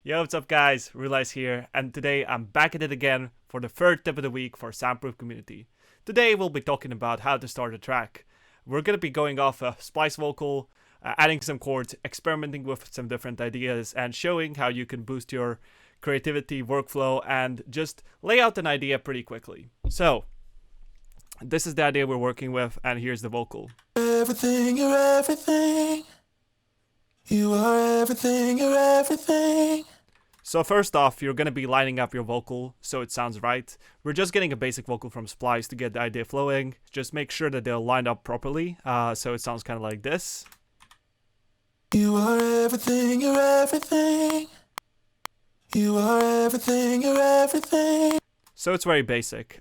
Yo, what's up guys, Realize here, and today I'm back at it again for the third tip of the week for Soundproof community. Today we'll be talking about how to start a track. We're going to be going off a splice vocal, adding some chords, experimenting with some different ideas, and showing how you can boost your creativity, workflow, and just lay out an idea pretty quickly. So, this is the idea we're working with, and here's the vocal. Everything, you're everything. You are everything, you're everything. So first off, you're going to be lining up your vocal so it sounds right. We're just getting a basic vocal from Splice to get the idea flowing. Just make sure that they're lined up properly, so it sounds kind of like this. You are everything, you're everything. You are everything, you're everything. So it's very basic.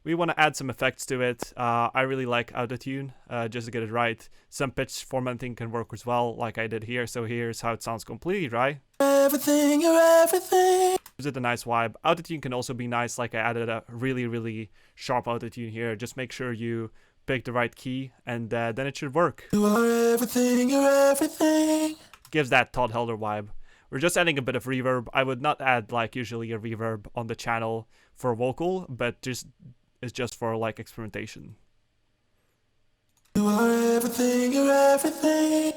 We want to add some effects to it. I really like autotune, just to get it right. Some pitch formatting can work as well, like I did here. So here's how it sounds completely, right? Everything, you're everything. Gives it a nice vibe. Autotune can also be nice, like I added a really sharp autotune here. Just make sure you pick the right key, and then it should work. You are everything, you're everything. Gives that Todd Helder vibe. We're just adding a bit of reverb. I would not add like usually a reverb on the channel for vocal, but it's just for like experimentation. You are everything, you're everything.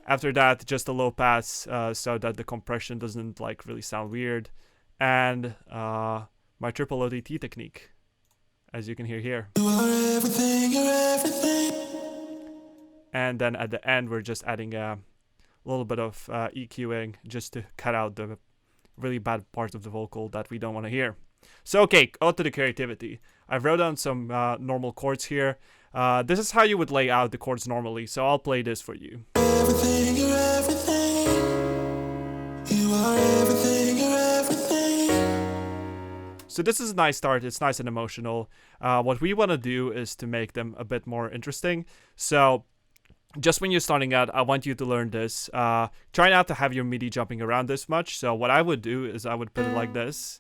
After that, just a low pass, so that the compression doesn't like really sound weird, and my triple ODT technique, as you can hear here. You are everything, you're everything. And then at the end, we're just adding a little bit of EQing just to cut out the really bad parts of the vocal that we don't want to hear. So okay, on to the creativity. I wrote down some normal chords here. This is how you would lay out the chords normally, so I'll play this for you. Everything, you're everything. You are everything, you're everything. So this is a nice start. It's nice and emotional. What we want to do is to make them a bit more interesting. So just when you're starting out, I want you to learn this. Try not to have your MIDI jumping around this much. So what I would do is I would put it like this,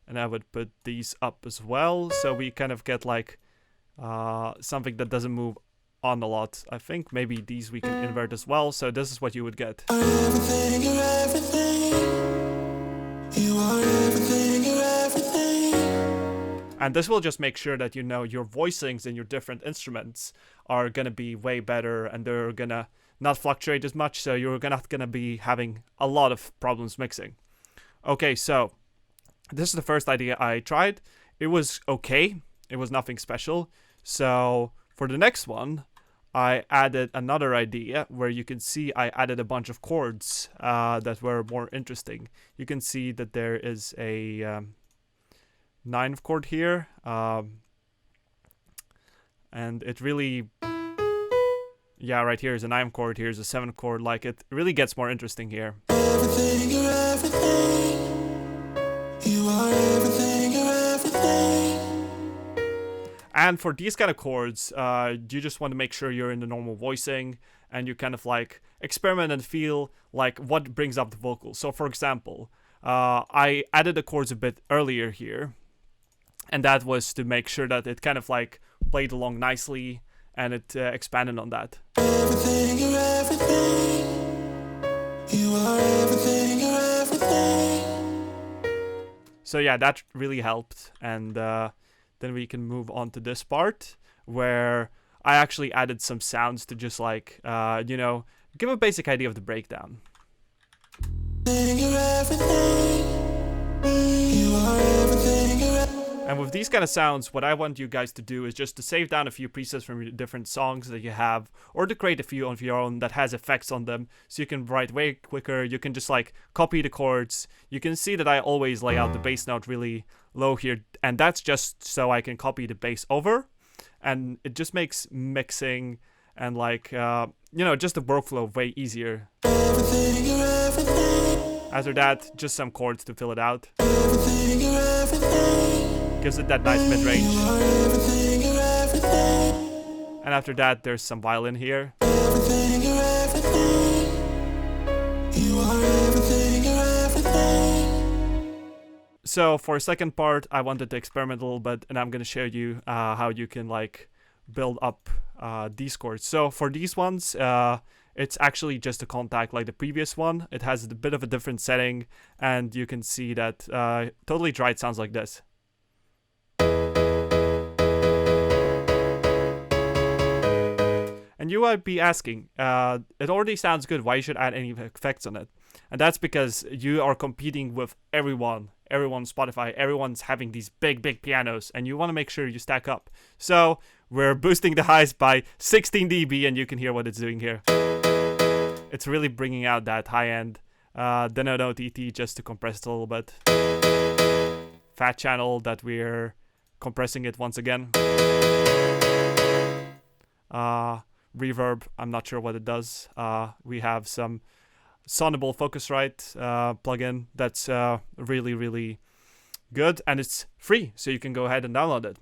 and I would put these up as well. So we kind of get like something that doesn't move on a lot. I think maybe these we can invert as well. So this is what you would get. Everything, you're everything. You are everything, you're everything. And this will just make sure that you know your voicings and your different instruments are gonna be way better, and they're gonna not fluctuate as much, so you're not gonna be having a lot of problems mixing. Okay, so this is the first idea I tried. It was okay. It was nothing special. So for the next one, I added another idea where you can see I added a bunch of chords that were more interesting. You can see that there is a ninth chord here, and it really, yeah, right here is a ninth chord, here's a seventh chord. Like, it really gets more interesting here. Everything, you're everything. You are everything, you're everything. And for these kind of chords, you just want to make sure you're in the normal voicing, and you kind of like experiment and feel like what brings up the vocal. So for example, I added the chords a bit earlier here, and that was to make sure that it kind of like played along nicely, and it expanded on that. Everything, you're everything. You are everything, you're everything. So yeah, that really helped, and then we can move on to this part where I actually added some sounds to just like, you know, give a basic idea of the breakdown. You're everything. You are everything, you're everything. And with these kind of sounds, what I want you guys to do is just to save down a few presets from your different songs that you have, or to create a few of your own that has effects on them, so you can write way quicker. You can just like copy the chords. You can see that I always lay out the bass note really low here, and that's just so I can copy the bass over, and it just makes mixing and like, you know, just the workflow way easier. Everything, you're everything. After that, just some chords to fill it out. Everything, you're everything. Gives it that nice mid-range. You are everything, you're everything. And after that, there's some violin here. Everything, you're everything. You are everything, you're everything. So for a second part, I wanted to experiment a little bit, and I'm going to show you how you can like build up these chords. So for these ones, it's actually just a contact like the previous one. It has a bit of a different setting, and you can see that totally dry it sounds like this. And you might be asking, it already sounds good, why you should add any effects on it? And that's because you are competing with everyone on Spotify. Everyone's having these big pianos, and you want to make sure you stack up. So we're boosting the highs by 16 dB, and you can hear what it's doing here. It's really bringing out that high end. Then I note ET just to compress it a little bit. Fat channel that we're compressing it once again. Reverb, I'm not sure what it does. We have some Soundable Focusrite plugin that's really good, and it's free, so you can go ahead and download it.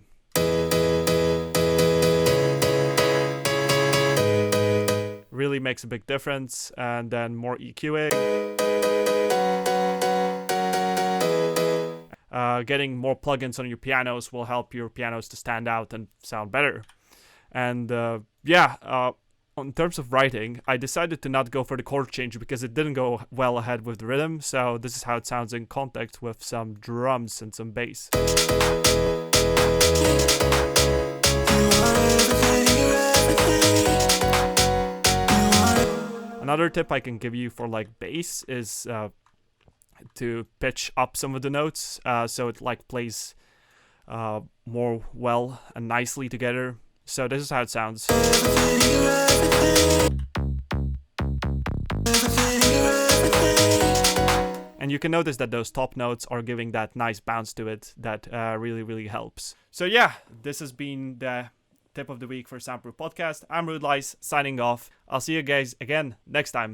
Really makes a big difference. And then more EQing. Getting more plugins on your pianos will help your pianos to stand out and sound better. And in terms of writing, I decided to not go for the chord change because it didn't go well ahead with the rhythm. So this is how it sounds in contact with some drums and some bass. Another tip I can give you for like bass is to pitch up some of the notes so it like plays more well and nicely together. So this is how it sounds. And you can notice that those top notes are giving that nice bounce to it that really helps. So yeah, this has been the tip of the week for Soundproof Podcast. I'm Rude Lice signing off. I'll see you guys again next time.